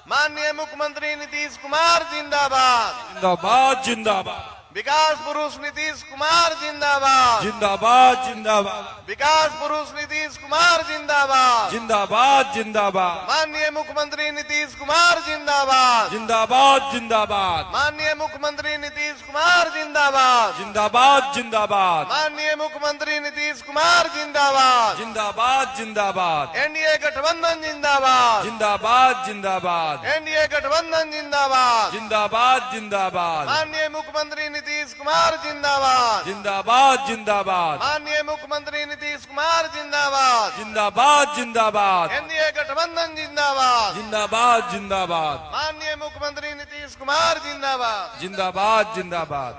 माननीय मुख्यमंत्री नीतीश कुमार जिंदाबाद। जिंदाबाद जिंदाबाद। विकास पुरुष नीतीश कुमार जिंदाबाद। जिंदाबाद जिंदाबाद। विकास पुरुष नीतीश कुमार जिंदाबाद। जिंदाबाद जिंदाबाद। माननीय मुख्यमंत्री नीतीश कुमार जिंदाबाद। जिंदाबाद जिंदाबाद। माननीय मुख्यमंत्री नीतीश कुमार जिंदाबाद। जिंदाबाद जिंदाबाद। माननीय मुख्यमंत्री नीतीश कुमार जिंदाबाद। जिंदाबाद जिंदाबाद। एनडीए गठबंधन जिंदाबाद। जिंदाबाद जिंदाबाद। एनडीए गठबंधन जिंदाबाद। जिंदाबाद जिंदाबाद। माननीय मुख्यमंत्री नीतीश कुमार जिंदाबाद। जिंदाबाद जिंदाबाद। माननीय मुख्यमंत्री नीतीश कुमार जिंदाबाद। जिंदाबाद जिंदाबाद। एनडीए गठबंधन जिंदाबाद। जिंदाबाद जिंदाबाद। माननीय मुख्यमंत्री नीतीश कुमार जिंदाबाद। जिंदाबाद जिंदाबाद।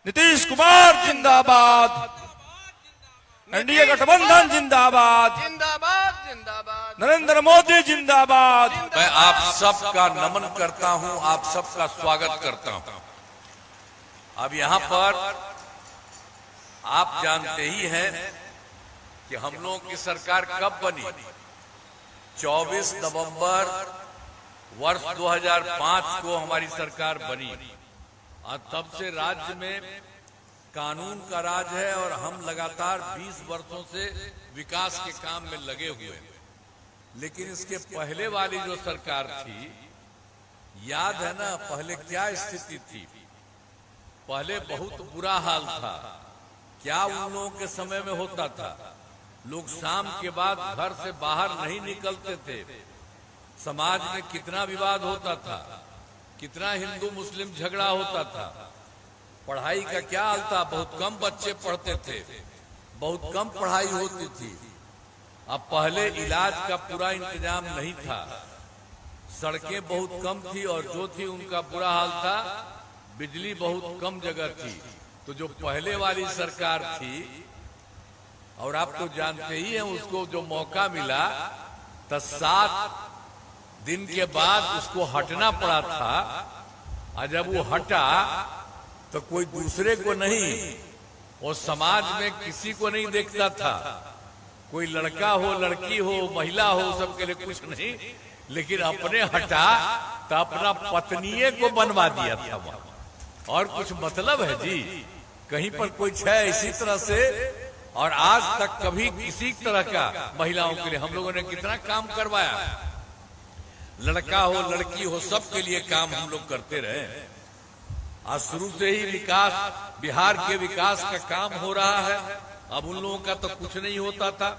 नीतीश कुमार जिंदाबाद। एनडीए गठबंधन जिंदाबाद। जिंदाबाद जिंदाबाद। नरेंद्र मोदी जिंदाबाद। मैं आप सबका नमन करता हूं, आप सबका स्वागत करता हूं। अब यहां पर आप जानते ही हैं कि हम लोगों की सरकार कब बनी। 24 नवंबर वर्ष 2005 को हमारी सरकार बनी और तब से राज्य में कानून का राज है और हम लगातार 20 वर्षों से विकास के काम में लगे हुए हैं। लेकिन इसके पहले वाली जो सरकार थी, याद है ना पहले क्या स्थिति थी। पहले बहुत बुरा हाल था। क्या उन लोगों के समय में होता था, लोग शाम के बाद घर से बाहर नहीं निकलते थे। समाज में कितना विवाद होता था, कितना हिंदू मुस्लिम झगड़ा होता था। पढ़ाई का क्या हाल था, बहुत कम बच्चे पढ़ते थे, बहुत कम पढ़ाई होती थी। अब पहले इलाज का पूरा इंतजाम नहीं था, सड़कें बहुत कम थी और जो थी उनका बुरा हाल था। बिजली बहुत कम जगह थी। तो जो पहले वाली सरकार थी, और आप तो जानते ही हैं, उसको जो मौका मिला तो 7 दिन के बाद उसको हटना पड़ा था। और जब वो हटा तो कोई दूसरे को नहीं, वो समाज में किसी को नहीं देखता था। कोई लड़का हो, लड़की हो, महिला हो, सबके लिए कुछ नहीं। लेकिन अपने हटा तो अपना पत्नीये को बनवा दिया था वहां। और कुछ मतलब है जी, कहीं पर कोई है इसी तरह से। और आज तक कभी किसी तरह का महिलाओं के लिए हम लोगों ने कितना काम करवाया। लड़का हो, लड़की हो, सबके लिए काम हम लोग करते रहे। आज शुरू से ही विकास, बिहार के विकास का काम हो रहा है। अब उन लोगों का तो कुछ नहीं होता था।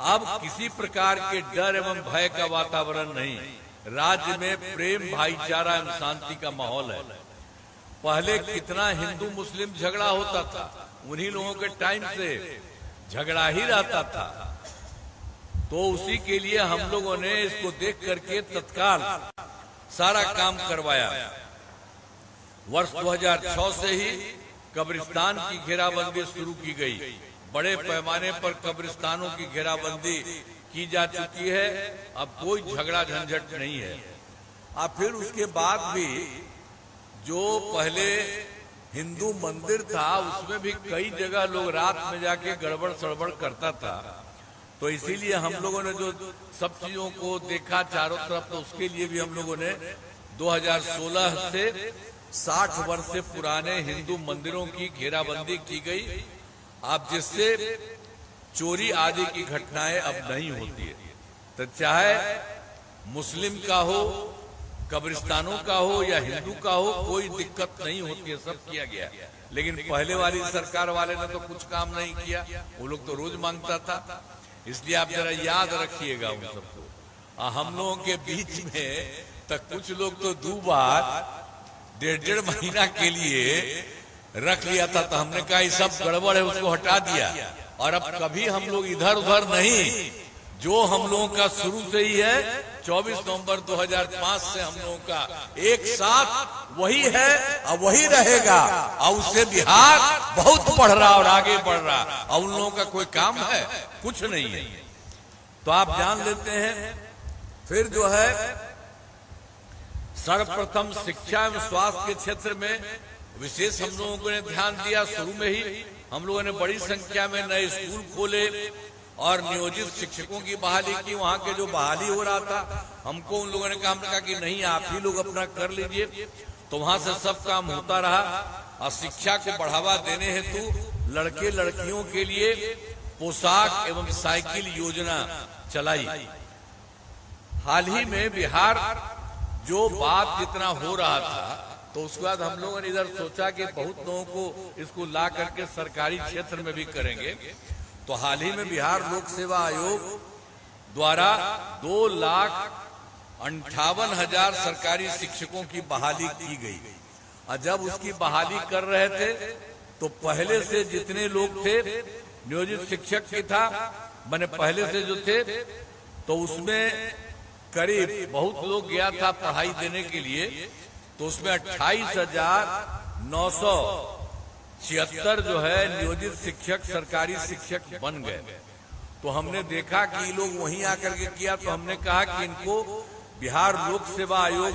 अब किसी प्रकार के डर एवं भय का वातावरण नहीं। राज्य में प्रेम, भाईचारा एवं शांति का माहौल है। पहले कितना हिंदू मुस्लिम झगड़ा होता था, उन्हीं लोगों के टाइम से झगड़ा ही रहता था। तो उसी के लिए हम लोगों ने इसको देख करके तत्काल सारा काम करवाया। वर्ष 2006 से ही कब्रिस्तान की घेराबंदी शुरू की गई। बड़े पैमाने पर कब्रिस्तानों की घेराबंदी की जा चुकी है। अब कोई झगड़ा झंझट नहीं है। अब फिर उसके बाद भी जो पहले हिंदू मंदिर था, उसमें भी कई जगह लोग रात में जाके गड़बड़ सड़बड़ करता था। तो इसीलिए हम लोगों ने जो सब चीजों को देखा चारों तरफ, तो उसके लिए भी हम लोगों ने 2016 से 60 वर्ष से पुराने हिंदू मंदिरों की घेराबंदी की गई। अब जिससे चोरी आदि की घटनाएं अब नहीं होती है। तो चाहे मुस्लिम का हो, कब्रिस्तानों का हो या हिंदू का हो, कोई दिक्कत नहीं होती है, सब किया गया। लेकिन पहले वाली सरकार वाले ने तो कुछ काम नहीं किया। वो लोग तो रोज मांगता था। इसलिए आप जरा याद रखिएगा उन सबको। हम लोगों के बीच में तक कुछ लोग तो 2 बार 1.5 महीना के लिए रख लिया था। तो हमने कहा ये सब गड़बड़ है, उसको हटा दिया। और अब कभी हम लोग इधर उधर नहीं, जो हम लोगों का शुरू से ही है 24 नवंबर 2005 से हम लोगों का एक साथ वही है और वही रहेगा। और उससे बिहार बहुत बढ़ रहा और आगे बढ़ रहा। और उन लोगों का कोई काम है, कुछ नहीं है। तो आप जान लेते हैं। फिर जो है सर्वप्रथम शिक्षा एवं स्वास्थ्य के क्षेत्र में विशेष हम लोगों ने ध्यान दिया। शुरू में ही हम लोगों ने बड़ी संख्या में नए स्कूल खोले और नियोजित शिक्षकों की बहाली की। वहां के जो बहाली हो रहा था, हमको उन लोगों ने कहा कि नहीं, आप ही लोग अपना कर लीजिए। तो वहां से सब काम होता रहा। और शिक्षा को बढ़ावा देने हेतु लड़के लड़कियों के लिए पोशाक एवं साइकिल योजना चलाई। हाल ही में बिहार जो बात जितना हो रहा था, तो उसके बाद हम लोगों ने इधर सोचा कि बहुत लोगों को इसको ला करके सरकारी क्षेत्र में भी करेंगे। तो हाल ही में बिहार लोक सेवा आयोग द्वारा 2,58,000 सरकारी शिक्षकों की बहाली की गई। और जब उसकी बहाली कर रहे थे तो पहले से जितने लोग थे नियोजित शिक्षक की था, मैंने पहले से जो थे, तो उसमें करीब बहुत लोग गया था पढ़ाई देने के लिए। तो उसमें 28,976 जो है नियोजित शिक्षक सरकारी शिक्षक बन गए। तो हमने देखा कि ये लोग वहीं आकर के किया। तो हमने कहा कि इनको बिहार लोक सेवा आयोग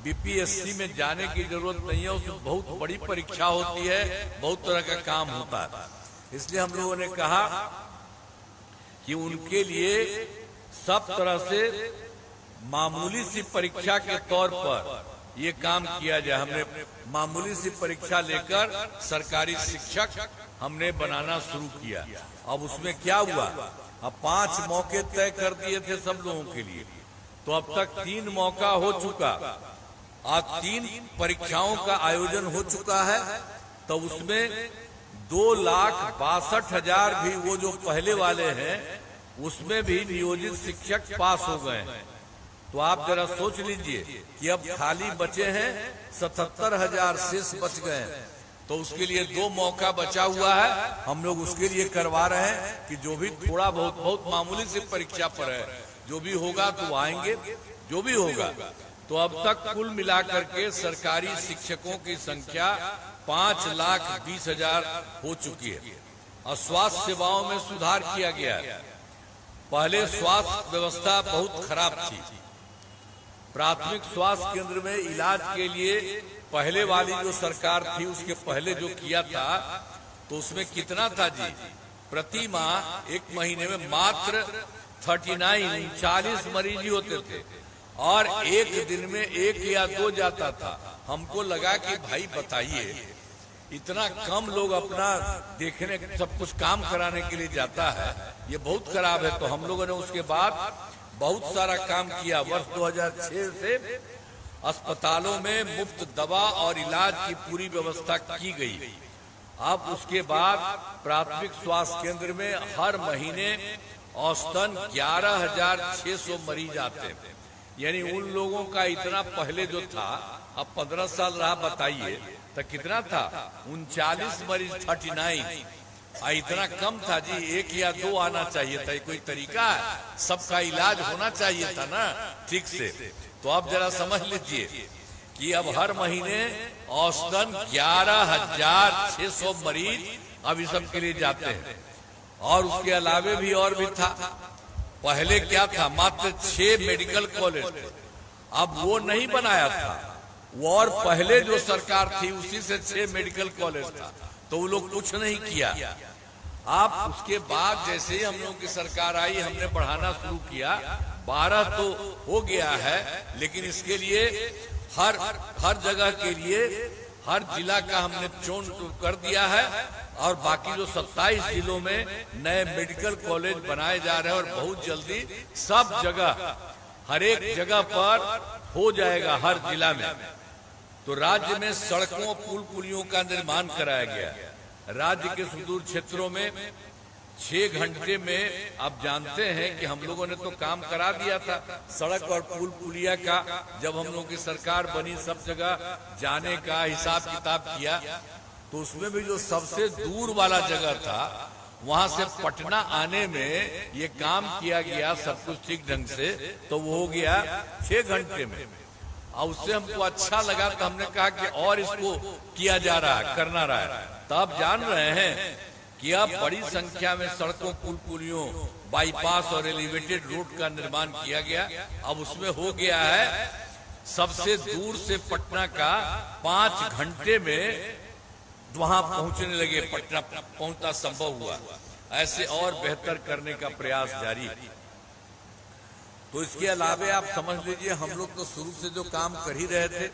बीपीएससी में जाने की जरूरत नहीं है। उसमें बहुत बड़ी परीक्षा होती है, बहुत तरह का काम होता है। इसलिए हम लोगों ने कहा कि उनके लिए सब तरह से मामूली सी परीक्षा के तौर पर ये काम किया जाए। हमने मामूली सी परीक्षा लेकर सरकारी शिक्षक हमने बनाना शुरू किया। अब उसमें क्या हुआ, अब 5 मौके तय कर दिए थे सब लोगों के लिए। तो अब तक 3 मौका हो चुका और 3 परीक्षाओं का आयोजन हो चुका है। तो उसमें 2,62,000 भी वो जो पहले वाले हैं उसमें भी नियोजित शिक्षक पास हो गए हैं। तो आप जरा सोच लीजिए कि अब खाली बचे हैं 77,000 शेष बच गए हैं। तो उसके लिए 2 मौका बचा हुआ है। हम लोग उसके लिए करवा रहे हैं कि जो भी थोड़ा बहुत मामूली से परीक्षा पर है, जो भी होगा तो आएंगे, जो भी होगा। तो अब तक कुल मिलाकर के सरकारी शिक्षकों की संख्या 5,20,000 हो चुकी है। और स्वास्थ्य सेवाओं में सुधार किया गया है। पहले स्वास्थ्य व्यवस्था बहुत खराब थी। प्राथमिक स्वास्थ्य केंद्र में इलाज के लिए पहले वाली जो सरकार थी, उसके पहले जो किया था, तो उसमें कितना था जी, प्रति माह 1 महीने में मात्र 39 मरीज ही होते थे और एक दिन में 1 या 2 जाता था। हमको लगा कि भाई बताइए, इतना कम लोग अपना देखने सब कुछ काम कराने के लिए जाता है, ये बहुत खराब है। तो हम लोगों ने उसके बाद बहुत सारा काम किया। वर्ष 2006 से अस्पतालों में मुफ्त दवा और इलाज की पूरी व्यवस्था की गई। अब उसके बाद प्राथमिक स्वास्थ्य केंद्र में हर महीने औसतन 11,600 मरीज आते हैं। यानी उन लोगों का इतना पहले जो था, अब 15 साल रहा, बताइए तो कितना था, 39 मरीज 39। इतना कम था जी, 1 या 2 आना चाहिए था। कोई तरीका है, सबका इलाज होना चाहिए था ना ठीक से। तो आप जरा समझ लीजिए कि अब हर महीने औसतन 11,600 मरीज अब इस सब के लिए जाते हैं। और उसके अलावे भी और भी था। पहले क्या था, मात्र 6 मेडिकल कॉलेज थे, अब वो नहीं बनाया था। वो और पहले जो सरकार थी उसी से 6 मेडिकल कॉलेज था, तो वो लोग कुछ नहीं किया। आप उसके बाद जैसे ही हम लोगों की सरकार आई, हमने बढ़ाना शुरू किया। 12 तो हो गया है, लेकिन इसके लिए हर जगह के लिए हर जिला का हमने चयन कर दिया है। और बाकी जो 27 जिलों में नए मेडिकल कॉलेज बनाए जा रहे हैं और बहुत जल्दी सब जगह, हर एक जगह पर हो जाएगा, हर जिला में। तो राज्य में सड़कों, पुल पुलियों का निर्माण कराया गया। राज्य के सुदूर क्षेत्रों में 6 घंटे में, आप जानते हैं कि हम लोगों ने तो काम करा दिया था सड़क और पुल पुलिया का। जब हम लोगों की सरकार बनी, सब जगह जाने का हिसाब किताब किया। तो उसमें भी जो सबसे दूर वाला जगह था, वहां से पटना आने में ये काम किया गया, सब कुछ ठीक ढंग से। तो वो हो गया 6 घंटे में। और उससे हमको अच्छा लगा, तो हमने कहा कि और इसको किया जा रहा है, करना रहा है। तो आप जान रहे हैं कि अब बड़ी संख्या में सड़कों, पुल पुलियों, बाईपास और एलिवेटेड रोड का निर्माण किया गया। अब उसमें हो गया है सबसे दूर से पटना का 5 घंटे में वहां पहुंचने लगे, पटना पहुंचना संभव हुआ। ऐसे और बेहतर करने का प्रयास जारी है। तो इसके अलावे आप समझ लीजिए हम लोग तो शुरू से जो काम कर ही रहे थे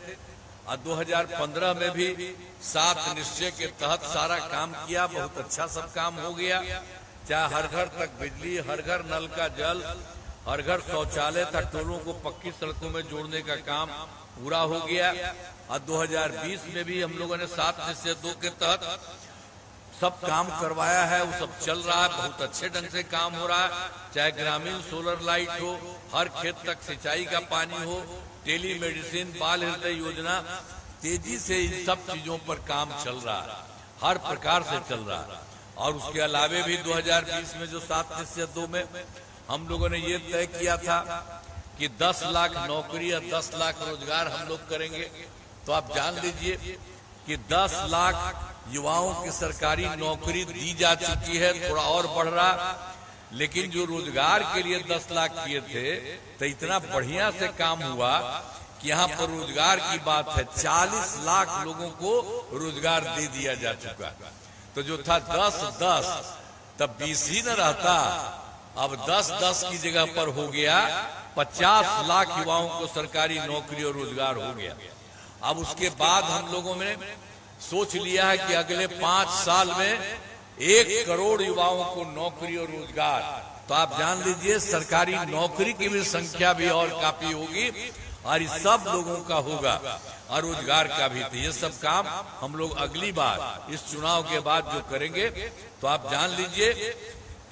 और 2015 में भी 7 निश्चय के तहत सारा काम किया, बहुत अच्छा सब काम हो गया। चाहे हर घर तक बिजली, हर घर नल का जल, हर घर शौचालय तक, टोलों को पक्की सड़कों में जोड़ने का काम पूरा हो गया। और 2020 में भी हम लोगों ने 7 निश्चय 2 के तहत सब काम करवाया है, वो सब चल रहा है, बहुत अच्छे ढंग से काम हो रहा है। चाहे ग्रामीण सोलर लाइट हो, हर खेत तक सिंचाई का पानी हो, टेली मेडिसिन, बाल हृदय योजना, तेजी से इन सब चीजों पर काम चल रहा है, हर प्रकार से चल रहा है। और उसके अलावे भी 2020 में जो 7 निश्चय 2 में हम लोगों ने ये तय किया था कि 10 लाख नौकरी और 10 लाख रोजगार हम लोग करेंगे। तो आप जान लीजिए कि 10 लाख युवाओं की सरकारी नौकरी दी जा चुकी है, थोड़ा और बढ़ रहा, लेकिन जो रोजगार के लिए 10 लाख किए थे तो इतना बढ़िया से काम हुआ कि यहाँ पर रोजगार की बात है, 40 लाख लोगों को रोजगार दे दिया जा चुका है। तो जो था 10-10 तब 20 ही न रहता, अब 10-10 की जगह पर हो गया 50 लाख युवाओं को सरकारी नौकरी और रोजगार हो गया। अब उसके बाद हम लोगों ने सोच लिया है कि अगले 5 साल में 1 करोड़ युवाओं को नौकरी और रोजगार। तो आप जान लीजिए सरकारी नौकरी की भी संख्या भी और काफी होगी और इस सब लोगों का होगा और रोजगार का भी। तो ये सब काम हम लोग अगली बार इस चुनाव के बाद जो करेंगे, तो आप जान लीजिए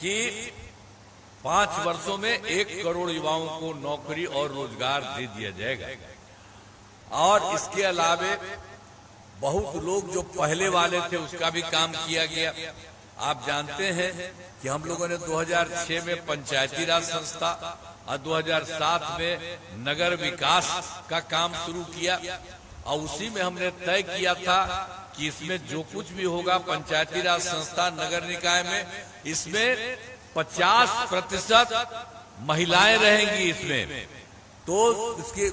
कि 5 वर्षों में 1 करोड़ युवाओं को नौकरी और रोजगार दे दिया जाएगा। और इसके अलावे बहुत लोग जो पहले वाले थे उसका भी काम किया गया। आप जानते हैं कि हम लोगों ने 2006 में पंचायती राज संस्था और 2007 में नगर विकास का काम शुरू किया और उसी में हमने तय किया था कि इसमें जो कुछ भी होगा पंचायती राज संस्था नगर निकाय में, इसमें 50% महिलाएं रहेंगी इसमें। तो उसके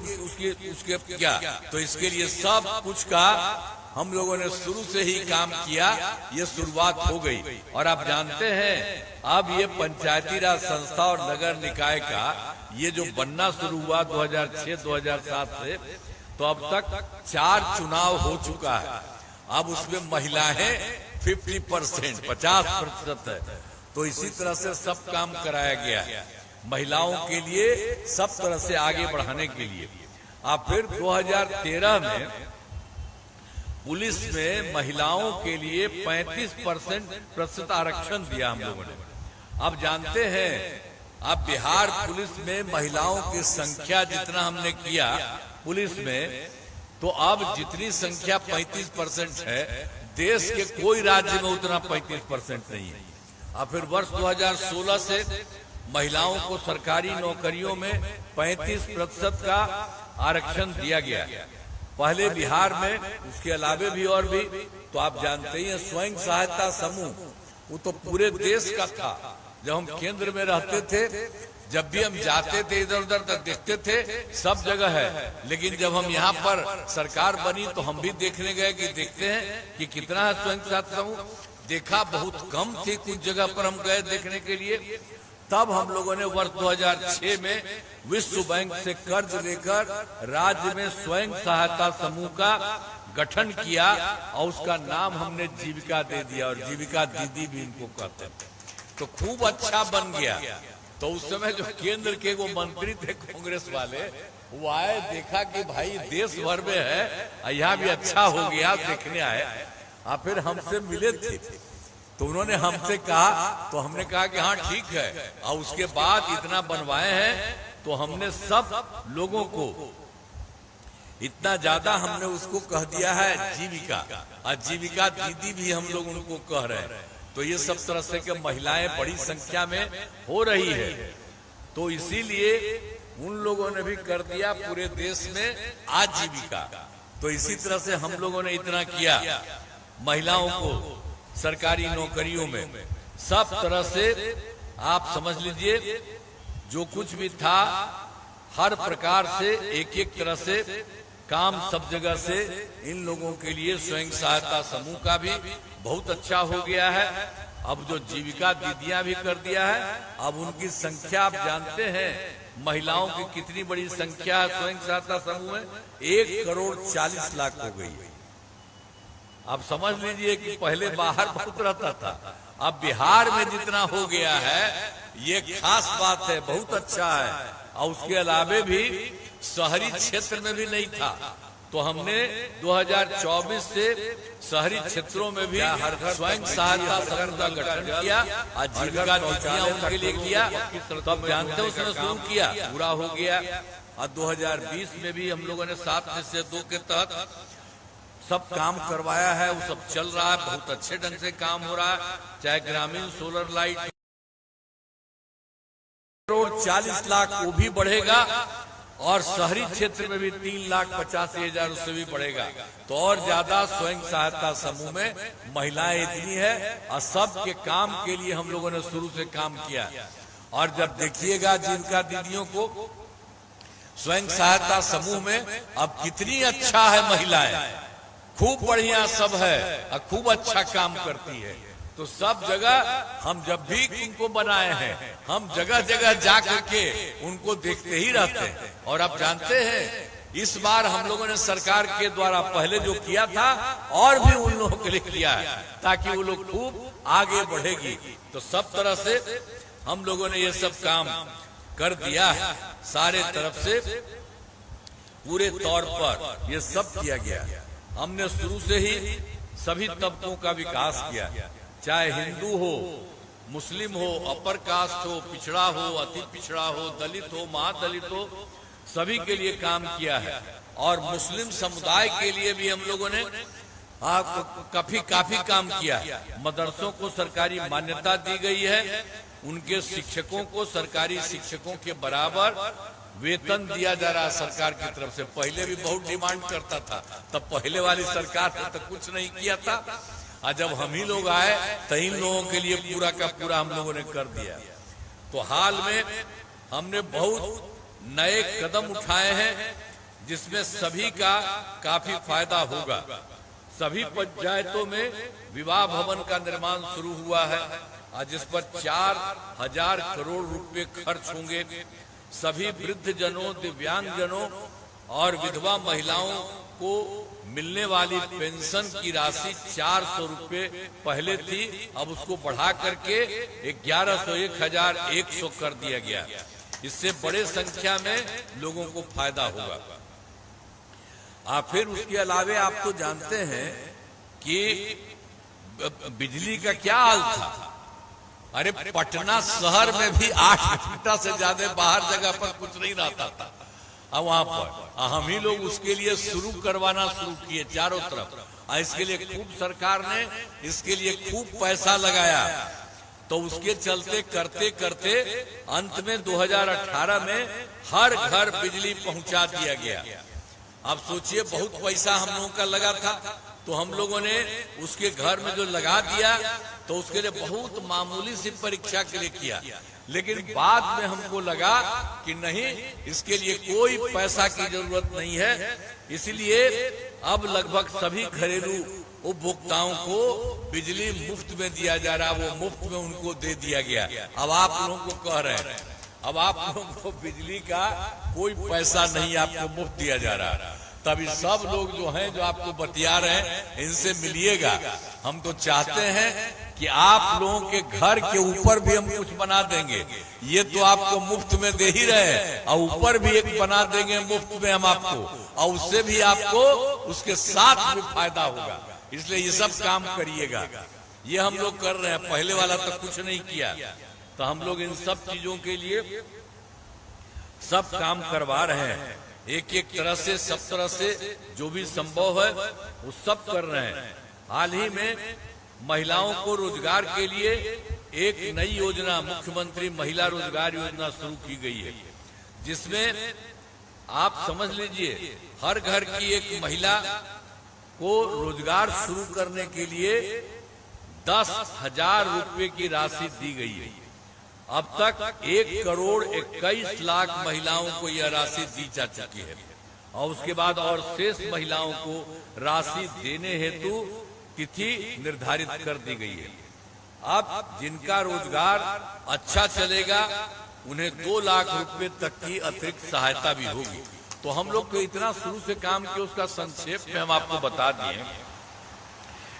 क्या, तो इसके लिए सब कुछ का हम लोगों ने शुरू से ही काम किया, ये शुरुआत हो गई। और आप जानते हैं अब ये पंचायती राज संस्था और नगर निकाय का ये जो बनना शुरू हुआ 2006-2007 से, तो अब तक 4 चुनाव हो चुका है। अब उसमें महिलाएं 50% है। तो इसी तरह से सब काम कराया गया है महिलाओं के लिए, सब तरह से आगे बढ़ाने के लिए। अब फिर 2013 में पुलिस में महिलाओं के लिए 35% आरक्षण दिया हम लोगों ने। अब जानते हैं अब बिहार पुलिस में महिलाओं की संख्या जितना हमने किया पुलिस में, तो अब जितनी संख्या 35% है, देश के कोई राज्य में उतना 35% नहीं है। अब फिर वर्ष 2016 से महिलाओं को सरकारी नौकरियों में 35% का आरक्षण दिया गया। पहले बिहार में, उसके अलावे भी और भी, तो आप जानते ही हैं स्वयं सहायता समूह वो तो पूरे देश का था। जब हम केंद्र में रहते थे, जब भी हम जाते थे इधर उधर तक देखते थे सब जगह है, लेकिन जब हम यहाँ पर सरकार बनी तो हम भी देखने गए कि देखते हैं कि कितना है स्वयं सहायता समूह। देखा बहुत कम थी, कुछ जगह पर हम गए देखने के लिए। तब हम लोगों ने वर्ष 2006 में विश्व बैंक से कर्ज लेकर राज्य में स्वयं सहायता समूह का गठन किया और उसका नाम हमने जीविका दे दिया, और जीविका दीदी भी इनको कहते हैं। तो खूब अच्छा बन गया। तो उस समय जो केंद्र के वो मंत्री थे कांग्रेस वाले, वो आए, देखा कि भाई देश भर में है, यहाँ भी अच्छा हो गया, देखने आए। फिर हमसे मिले थे तो उन्होंने हमसे कहा, तो हमने कहा कि हाँ ठीक है। और उसके बाद इतना बनवाए हैं तो हमने सब लोगों को इतना ज्यादा हमने उसको कह दिया है जीविका, और जीविका दीदी भी हम लोग उनको कह रहे हैं। तो ये सब तरह से कि महिलाएं बड़ी संख्या में हो रही है, तो इसीलिए उन लोगों ने भी कर दिया पूरे देश में आजीविका। तो इसी तरह से हम लोगों ने इतना किया महिलाओं को सरकारी नौकरियों में, सब तरह से आप समझ लीजिए जो कुछ भी था हर प्रकार से एक एक तरह से काम सब जगह से इन लोगों के लिए स्वयं सहायता समूह का भी बहुत अच्छा हो गया है। अब जो जीविका दीदियां भी कर दिया है। अब उनकी संख्या आप जानते हैं, महिलाओं की कितनी बड़ी संख्या है स्वयं सहायता समूह में, 1,40,00,000 हो गई है। आप समझ लीजिए कि पहले बाहर बहुत रहता था, अब बिहार में जितना हो गया है ये खास बात है, बहुत अच्छा है। और उसके अलावे भी शहरी क्षेत्र में भी नहीं था, तो हमने 2024 से शहरी क्षेत्रों में भी स्वयं सहायता समूह का गठन किया और जीविका दीदियां उनके लिए किया। तो आप जानते हैं उसने शुरू किया, पूरा हो गया। और 2020 में भी हम लोगों ने 7 में से 2 के तहत सब काम करवाया है, वो सब चल रहा है, बहुत अच्छे ढंग से काम हो रहा है। चाहे ग्रामीण सोलर लाइट 1,40,00,000 वो भी बढ़ेगा, और शहरी क्षेत्र में भी 3,85,000 उससे भी बढ़ेगा। तो और ज्यादा स्वयं सहायता समूह में महिलाएं इतनी है, और सबके काम के लिए हम लोगों ने शुरू से काम किया। और जब देखिएगा जिनका दीदियों को स्वयं सहायता समूह में अब कितनी अच्छा है, महिलाएं खूब बढ़िया सब है और खूब अच्छा काम करती है। तो सब जगह हम जब भी उनको बनाए हैं, हम जगह जगह जा करके उनको देखते ही रहते हैं। और आप जानते हैं इस बार हम लोगों ने सरकार के द्वारा पहले जो किया था और भी उन लोगों के लिए किया है, ताकि वो लोग खूब आगे बढ़ेगी। तो सब तरह से हम लोगों ने ये सब काम कर दिया है, सारे तरफ से पूरे तौर पर ये सब किया गया। हमने शुरू से ही सभी तबकों का विकास किया, चाहे हिंदू हो, मुस्लिम हो, अपर कास्ट हो, पिछड़ा हो, अति पिछड़ा हो, दलित हो, महादलित हो, सभी के लिए काम किया है। और मुस्लिम समुदाय के लिए भी हम लोगों ने काफी काम किया। मदरसों को सरकारी मान्यता दी गई है, उनके शिक्षकों को सरकारी शिक्षकों के बराबर वेतन दिया जा रहा है सरकार की तरफ से। पहले भी बहुत डिमांड करता था, तब पहले वाली सरकार ने तो कुछ नहीं किया था, और जब हम ही लोग आए तो इन लोगों के लिए पूरा का पूरा हम लोगों ने कर दिया। तो हाल में हमने बहुत नए कदम उठाए हैं, जिसमें सभी का काफी फायदा होगा। सभी पंचायतों में विवाह भवन का निर्माण शुरू हुआ है, और जिस पर 4,000 करोड़ रुपए खर्च होंगे। सभी वृद्ध जनों, दिव्यांग जनों और विधवा महिलाओं को मिलने वाली पेंशन की राशि 400 रुपए पहले थी, अब उसको बढ़ा करके 1100, 1,100 कर दिया गया। इससे बड़े संख्या में लोगों को फायदा होगा। फिर उसके अलावे आप तो जानते हैं कि बिजली का क्या हाल था। अरे पटना शहर में भी 8 घंटा से ज्यादा बाहर जगह पर कुछ नहीं रहता था। अब वहां पर हम ही लोग उसके लिए शुरू करवाना शुरू किए चारों तरफ, और इसके लिए खूब सरकार ने इसके लिए खूब पैसा लगाया। तो उसके चलते करते करते अंत में 2018 में हर घर बिजली पहुंचा दिया गया। अब सोचिए बहुत पैसा हम लोगों का लगा था, तो हम लोगों ने उसके घर में जो लगा दिया तो उसके लिए बहुत मामूली सी परीक्षा के लिए किया। लेकिन बाद में हमको लगा कि नहीं, इसके लिए कोई पैसा की जरूरत नहीं है, इसलिए अब लगभग सभी घरेलू उपभोक्ताओं को बिजली मुफ्त में दिया जा रहा है। वो मुफ्त में उनको दे दिया गया। अब आप लोगों को कह रहे हैं, अब आप लोगों को बिजली का कोई पैसा नहीं आपको मुफ्त दिया जा रहा। तभी सब लोग जो हैं, जो आपको बतिया रहे हैं, इनसे मिलिएगा। हम तो चाहते हैं कि आप लोगों के घर के ऊपर भी हम कुछ बना देंगे। ये तो आपको मुफ्त में दे ही रहे हैं, और ऊपर भी एक बना देंगे मुफ्त में हम आपको, और उससे भी आपको उसके साथ भी फायदा होगा। इसलिए ये सब काम करिएगा। ये हम लोग कर रहे हैं, पहले वाला तो कुछ नहीं किया। तो हम लोग इन सब चीजों के लिए सब काम करवा रहे हैं, एक एक तरह से, सब तरह से जो भी संभव है वो सब कर रहे हैं। हाल ही में महिलाओं को रोजगार के लिए एक नई योजना, मुख्यमंत्री महिला रोजगार योजना शुरू की गई है, जिसमें आप समझ लीजिए हर घर की एक महिला को रोजगार शुरू करने के लिए 10,000 रुपए की राशि दी गई है। अब तक 1,21,00,000 महिलाओं को यह राशि दी जा चुकी है, और उसके बाद और शेष महिलाओं को राशि देने हेतु तिथि निर्धारित कर दी गई है। अब जिनका रोजगार अच्छा चलेगा उन्हें 2 लाख रुपए तक की अतिरिक्त सहायता भी होगी। तो हम लोग तो इतना शुरू से काम किया, उसका संक्षेप में हम आपको बता दिए।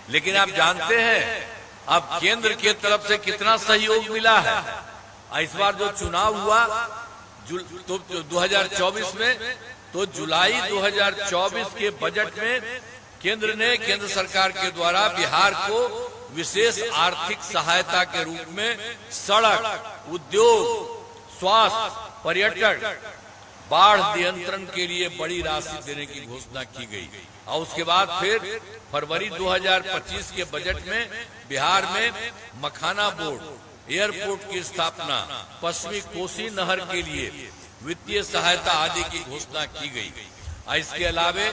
लेकिन आप जानते हैं अब केंद्र के तरफ से कितना सहयोग मिला है। इस बार जो चुनाव हुआ तो 2024 में, तो जुलाई 2024 के बजट में केंद्र सरकार के द्वारा बिहार को विशेष आर्थिक सहायता के रूप में सड़क, उद्योग, स्वास्थ्य, पर्यटन, बाढ़ नियंत्रण के लिए बड़ी राशि देने की घोषणा की गई। और उसके बाद फिर फरवरी 2025 के बजट में बिहार में मखाना बोर्ड, एयरपोर्ट की स्थापना, पश्चिमी कोसी नहर के लिए वित्तीय सहायता आदि की घोषणा की गई। इसके अलावे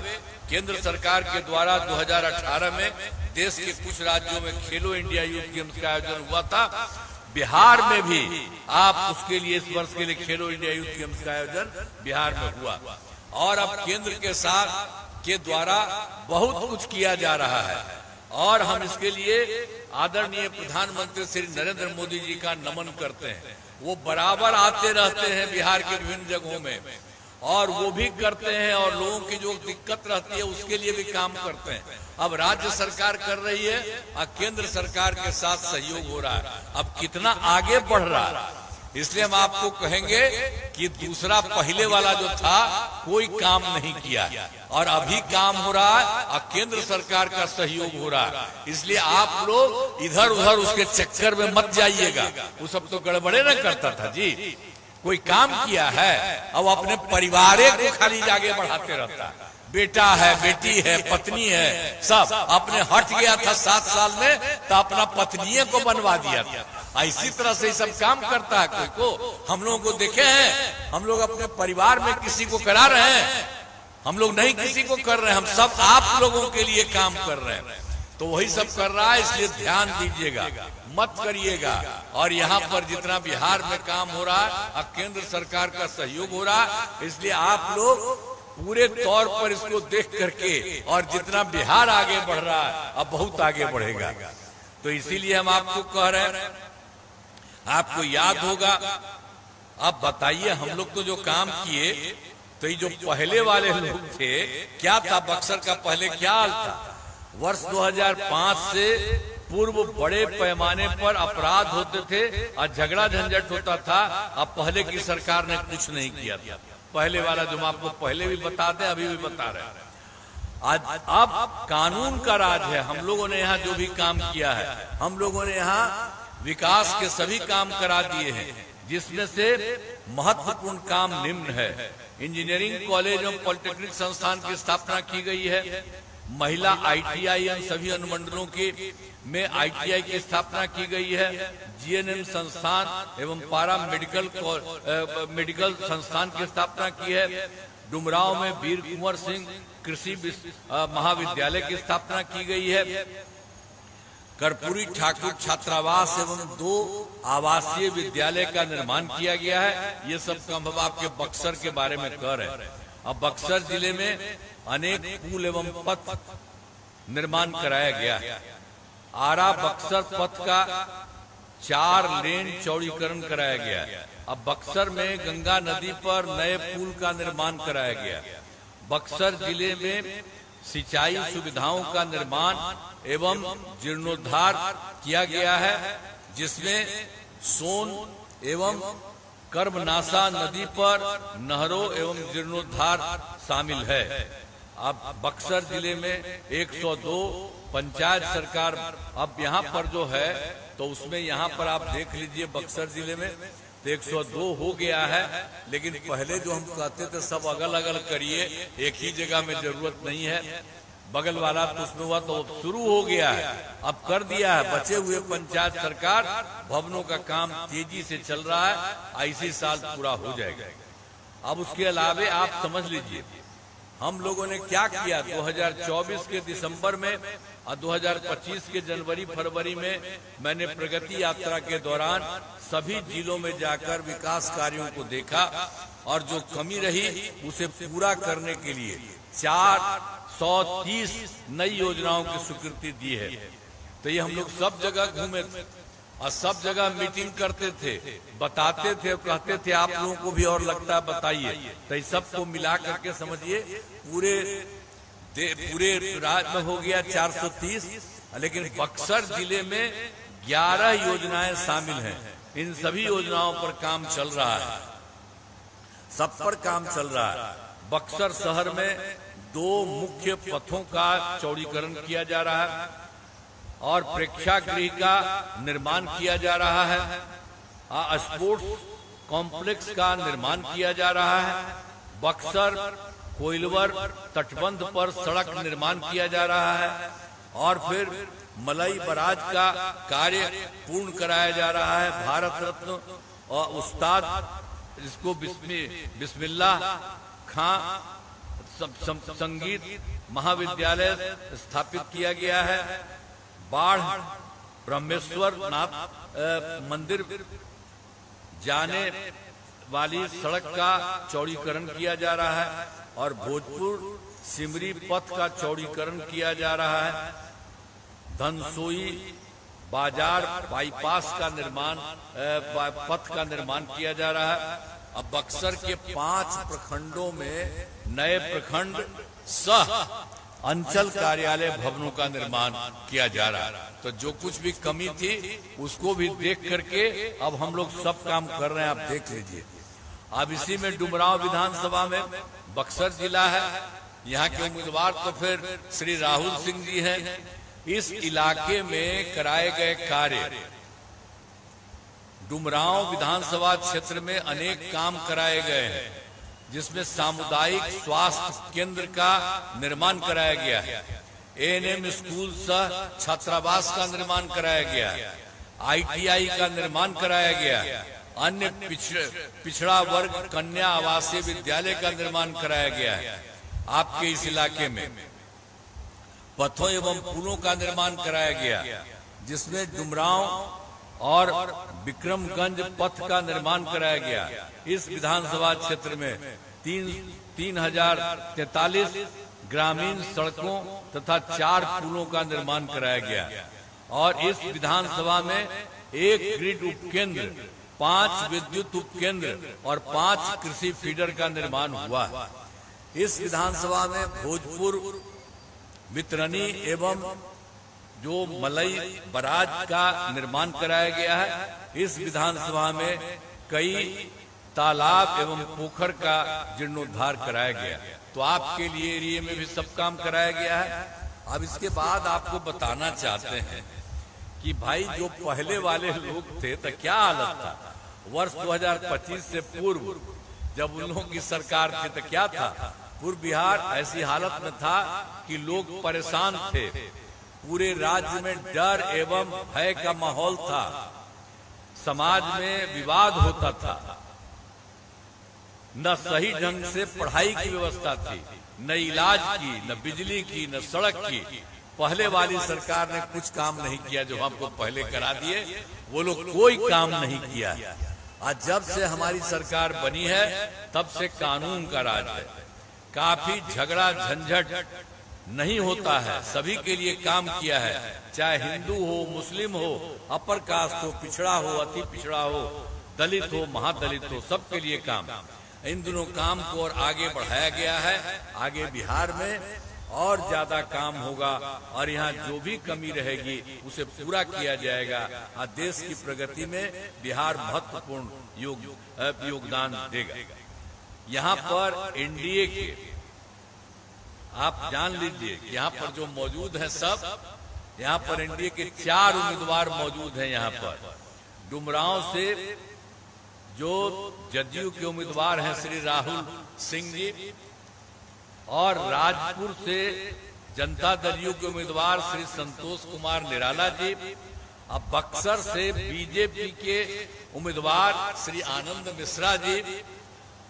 केंद्र सरकार के द्वारा 2018 में देश के कुछ राज्यों में खेलो इंडिया यूथ गेम्स का आयोजन हुआ था। बिहार में भी आप उसके लिए इस वर्ष के लिए खेलो इंडिया यूथ गेम्स का आयोजन बिहार में हुआ। और अब केंद्र के साथ के द्वारा बहुत कुछ किया जा रहा है और हम इसके लिए आदरणीय प्रधानमंत्री श्री नरेंद्र मोदी जी का नमन करते हैं। वो बराबर आते रहते हैं बिहार के विभिन्न जगहों में और वो भी करते हैं और लोगों की जो दिक्कत रहती है उसके लिए भी काम करते हैं। अब राज्य सरकार कर रही है और केंद्र सरकार के साथ सहयोग हो रहा है। अब कितना आगे बढ़ रहा है, इसलिए हम आपको कहेंगे कि दूसरा पहले वाला जो था कोई काम नहीं किया और अभी काम हो रहा है और केंद्र सरकार का सहयोग हो रहा है। इसलिए आप लोग इधर उधर उसके चक्कर में मत जाइएगा। वो सब तो गड़बड़े न करता था जी, कोई काम किया है अब अपने परिवार को खाली आगे बढ़ाते रहता है। बेटा है, बेटी है, पत्नी है, सब अपने हट गया था 7 साल में तो अपना पत्नी को बनवा दिया था। इसी तरह से सब काम करता है कोई को। हम लोगों को देखे हैं, हम लोग अपने परिवार में किसी को करा रहे हैं, हम लोग नहीं किसी को कर रहे हैं, हम सब आप लोगों के लिए काम कर रहे हैं। तो वही सब कर रहा है, इसलिए ध्यान दीजिएगा, मत करिएगा। और यहाँ पर जितना बिहार में काम हो रहा है और केंद्र सरकार का सहयोग हो रहा है, इसलिए आप लोग पूरे तौर पर इसको देख करके और जितना बिहार आगे बढ़ रहा है अब बहुत आगे बढ़ेगा। तो इसीलिए हम आपको कह रहे हैं, आपको याद होगा। अब बताइए हम लोग तो जो काम किए, तो ये जो पहले वाले लोग थे क्या था, बक्सर का पहले क्या हाल था। वर्ष 2005 से पूर्व बड़े पैमाने पर अपराध होते थे और झगड़ा झंझट होता था। अब पहले की सरकार ने कुछ नहीं किया था। पहले वाला जो हम आपको पहले भी बताते अभी भी बता रहे हैं। आज अब कानून का राज है। हम लोगों ने यहाँ जो भी काम किया है, हम लोगों ने यहाँ विकास के सभी काम करा दिए हैं, जिसमें से महत्वपूर्ण काम निम्न है। इंजीनियरिंग कॉलेज और पॉलिटेक्निक संस्थान की स्थापना की गई है। महिला ITI सभी अनुमंडलों के में ITI की स्थापना की गई है। GNM संस्थान एवं पारा मेडिकल संस्थान की स्थापना की है। डुमरांव में वीर कुंवर सिंह कृषि महाविद्यालय की स्थापना की गई है। कर्पूरी ठाकुर छात्रावास एवं 2 आवासीय विद्यालय का निर्माण किया गया है। ये सब काम हम आपके बक्सर के बारे में कह रहे हैं। अब बक्सर जिले में अनेक पुल एवं पथ निर्माण कराया गया है। आरा बक्सर पथ का 4 लेन चौड़ीकरण कराया गया है। अब बक्सर में गंगा नदी पर नए पुल का निर्माण कराया गया। बक्सर जिले में सिंचाई सुविधाओं का निर्माण एवं जीर्णोद्धार किया गया है, जिसमें सोन एवं कर्मनासा नदी पर नहरों एवं जीर्णोद्धार शामिल है। अब बक्सर जिले में 102 पंचायत सरकार अब यहाँ पर जो है, तो उसमें यहाँ पर आप देख लीजिए बक्सर जिले में तो 102 हो गया है। लेकिन पहले जो हम कहते थे सब अगल अगल करिए, एक ही जगह में जरूरत नहीं है। बगल वाला तो उसमें हुआ तो शुरू हो गया है, अब कर दिया है। बचे हुए पंचायत सरकार भवनों का काम तेजी से चल रहा है, इसी साल पूरा हो जाएगा। अब उसके अलावे आप समझ लीजिए हम लोगों ने क्या किया। 2024 के दिसंबर में और 2025 के जनवरी फरवरी में मैंने प्रगति यात्रा के दौरान सभी जिलों में जाकर विकास कार्यों को देखा और जो कमी रही उसे पूरा करने के लिए 430 नई योजनाओं की स्वीकृति दी है। तो ये हम लोग सब जगह घूमे और सब जगह मीटिंग करते थे, बताते थे और कहते थे आप लोगों को भी और लगता है बताइए। तो इस सबको मिला करके समझिए पूरे राज्य में हो गया 430, लेकिन बक्सर जिले में 11 योजनाएं शामिल हैं। इन सभी योजनाओं पर काम चल रहा है, सब पर काम चल रहा है। बक्सर शहर में 2 मुख्य पथों का चौड़ीकरण किया जा रहा है और प्रेक्षागृह का निर्माण किया जा रहा है। स्पोर्ट्स कॉम्प्लेक्स का निर्माण किया जा रहा है। बक्सर कोइलवर तटबंध पर सड़क निर्माण किया जा रहा है और फिर मलई बराज का कार्य पूर्ण कराया जा रहा है। भारत रत्न और उस्ताद जिसको बिस्मिल्लाह खां संगीत महाविद्यालय स्थापित किया गया है। बाढ़ ब्रह्मेश्वर नाथ मंदिर जाने वाली सड़क का चौड़ीकरण किया जा रहा है और भोजपुर सिमरी पथ का चौड़ीकरण किया जा रहा है। धनसोई बाजार बाईपास का निर्माण पथ का निर्माण किया जा रहा है। अब बक्सर के 5 प्रखंडों में नए प्रखंड सह अंचल कार्यालय भवनों का निर्माण किया जा रहा है। तो जो कुछ भी कमी थी उसको भी देख करके अब हम लोग सब काम कर रहे हैं, आप देख लीजिए। अब इसी में डुमरांव विधानसभा में बक्सर जिला है, यहाँ के उम्मीदवार तो फिर श्री राहुल सिंह जी हैं। इस इलाके में कराए गए कार्य, डुमरांव विधानसभा क्षेत्र में अनेक काम कराए गए हैं, जिसमें सामुदायिक स्वास्थ्य केंद्र का निर्माण कराया गया है। एएनएम स्कूल सह छात्रावास का निर्माण कराया गया है। आईटीआई का निर्माण कराया गया है। अन्य पिछड़ा वर्ग कन्या आवासीय विद्यालय का निर्माण कराया गया है। आपके इस इलाके में पथों एवं पुलों का निर्माण कराया गया, जिसमें डुमरांव और विक्रमगंज पथ का निर्माण कराया गया। इस विधानसभा क्षेत्र में 3043 ग्रामीण सड़कों तथा 4 पुलों का निर्माण कराया गया और इस विधानसभा में 1 ग्रिड उपकेंद्र, 5 विद्युत उपकेंद्र और 5 कृषि फीडर का निर्माण हुआ। इस विधानसभा में भोजपुर वितरणी एवं जो मलई बराज का निर्माण कराया गया है। इस विधानसभा में कई तालाब एवं पोखर का जीर्णोद्धार कराया गया। तो आपके लिए एरिया में भी सब काम कराया गया है। अब इसके बाद आपको बताना चाहते हैं कि भाई जो पहले वाले लोग थे तो क्या हालत था। वर्ष 2025 से पूर्व जब उन लोगों की सरकार थी तो क्या था। पूर्व बिहार ऐसी हालत में था कि लोग परेशान थे। पूरे राज्य में डर एवं भय का माहौल था। समाज में विवाद होता था। न सही ढंग से पढ़ाई की व्यवस्था थी, न इलाज की, न बिजली की, न सड़क की। पहले वाली सरकार ने कुछ काम नहीं किया जो हमको पहले करा दिए, वो लोग कोई काम नहीं किया। आज जब से हमारी सरकार बनी है तब से कानून का राज है। काफी झगड़ा झंझट नहीं होता है, सभी के लिए काम किया है। चाहे हिंदू हो, मुस्लिम हो, अपर कास्ट हो, पिछड़ा हो, अति पिछड़ा हो, दलित हो, महादलित हो, सबके लिए काम। इन दोनों काम को और आगे बढ़ाया गया है। आगे बिहार में और ज्यादा काम होगा और यहाँ जो भी कमी रहेगी उसे पूरा किया जाएगा और देश की प्रगति में बिहार महत्वपूर्ण योगदान देगा। यहाँ पर एनडीए के आप जान लीजिए, यहाँ पर जो मौजूद है सब, यहाँ पर एनडीए के 4 उम्मीदवार मौजूद हैं। यहाँ पर डुमरांव से जो जदयू के उम्मीदवार हैं श्री राहुल सिंह जी, और राजपुर से जनता दल यू के उम्मीदवार श्री संतोष कुमार निराला जी, अब बक्सर से बीजेपी के उम्मीदवार श्री आनंद मिश्रा जी,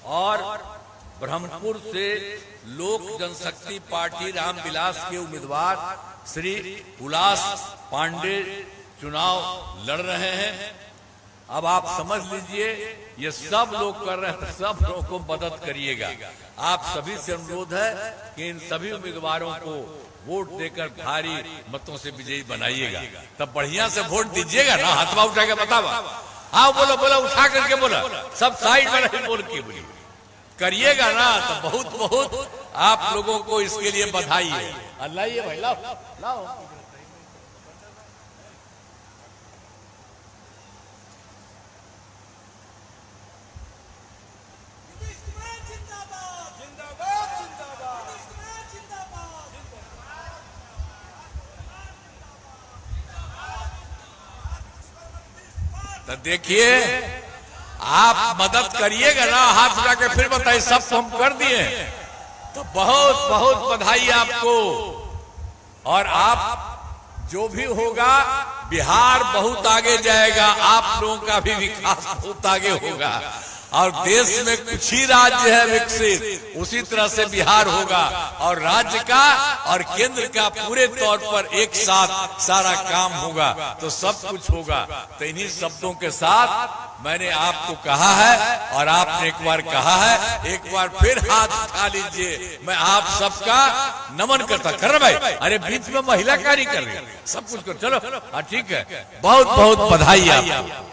और ब्रह्मपुर से लोक जनशक्ति पार्टी रामविलास के उम्मीदवार श्री उल्लास पांडे चुनाव लड़ रहे हैं। अब आप समझ लीजिए ये सब लोग कर रहे हैं, सब लोगों को मदद करिएगा। आप सभी से अनुरोध है कि इन सभी उम्मीदवारों को वोट देकर भारी मतों से विजयी बनाइएगा, तब बढ़िया से वोट दीजिएगा ना। हाथवा उठा के बतावा, हाँ बोलो बोलो, उठा करके बोला, सब साइड में नहीं बोल के बोली करिएगा ना, तो बहुत बहुत आप लोगों को इसके लिए बधाई है। अल्लाह ये भाई लाओ लाओ। तो देखिए, आप मदद करिएगा ना, हाथ उठा के फिर बताइए, सब तो हम कर दिए, तो बहुत बहुत बधाई आपको। और आप जो भी होगा, बिहार बहुत आगे जाएगा, आप लोगों का भी विकास बहुत आगे होगा। और देश में कुछ ही राज्य है विकसित, उसी तरह से बिहार होगा। और राज्य का और केंद्र का पूरे तौर पर एक साथ सारा काम होगा, तो सब कुछ होगा। तो इन्हीं शब्दों के साथ मैंने आपको कहा है, और आपने एक बार कहा है, एक बार फिर हाथ उठा लीजिए। मैं आप सबका नमन करता। कर भाई, अरे बीच में महिला कार्य कर रही है, सब कुछ कर, चलो हाँ ठीक है, बहुत बहुत बधाई आपको।